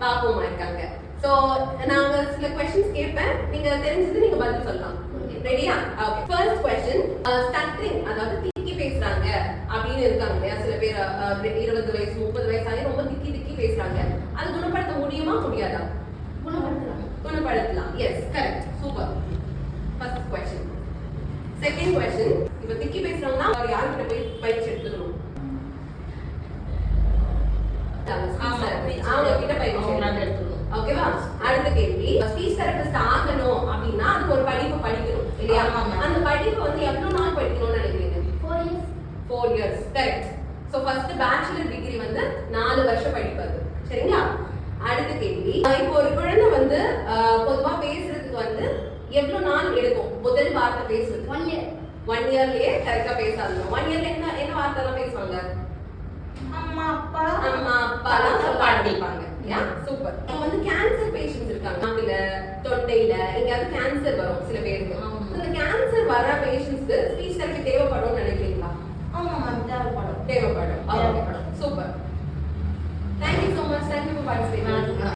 பாப்போமா இருக்காங்க. சோ நாங்க சில क्वेश्चंस கேட்பேன், நீங்க தெரிஞ்சது நீங்க பதில் சொல்லலாம். ரெடியா? ஓகே. ஃபர்ஸ்ட் क्वेश्चन, ஸ்டட்டரிங் அதாவது திக்கி பேசுறாங்க அப்படின்னு இருக்காங்க இல்லையா சில பேர் 20 வயசு 30 வயசு ஆகி ரொம்ப திக்கி பேசுறாங்க. அது குணப்படுத்த முடியுமா முடியாதா? குணப்படுத்தலாம். Yes, correct, super. First question. Second question, இப்ப திக்கி பேசுறாங்கன்னா அவர் யார்கிட்ட போய் பயிற்சி எடுத்துக்கணும்? அவங்க கிட்ட பயிற்சி எடுத்துக்கணும். ஓகேவா? அடுத்த கேள்வி, ஸ்பீச் தெரபிஸ்ட் ஆகணும் அப்படின்னா அதுக்கு ஒரு படிப்பு படிக்கணும் இல்லையா? அந்த படிப்பு வந்து எவ்வளவு நாள் படிக்கணும்னு நினைக்கிறீங்க? 4 years. Correct. So first bachelor degree வந்து 4 வருஷம் படிப்பது. சரிங்களா? அடுத்த கேள்வி, இப்போ ஒரு குழந்தை வந்து பொதுவா பேசுறதுக்கு வந்து எவ்வளவு நாள் எடுக்கும் முதல் வார்த்தை பேசுறது? 1 year. 1 yearலயே கரெக்டா பேசாதீங்க. 1 yearல என்ன வார்த்தை எல்லாம் பேசுவாங்க? அம்மா அப்பா எல்லாம் சொல்ல ஆரம்பிப்பாங்க. யா, சூப்பர். இப்போ வந்து கேன்சர் பேஷண்ட்ஸ் இருக்காங்க. நாக்குல, தொண்டையில எங்கயாவது கேன்சர் வரும் சில பேருக்கு. அந்த கேன்சர் வர பேஷண்ட்ஸ்க்கு ஸ்பீச் தெரபி தேவைப்படும்னு நினைக்கிறீங்களா? தேவைப்படும். தேவைப்படும்.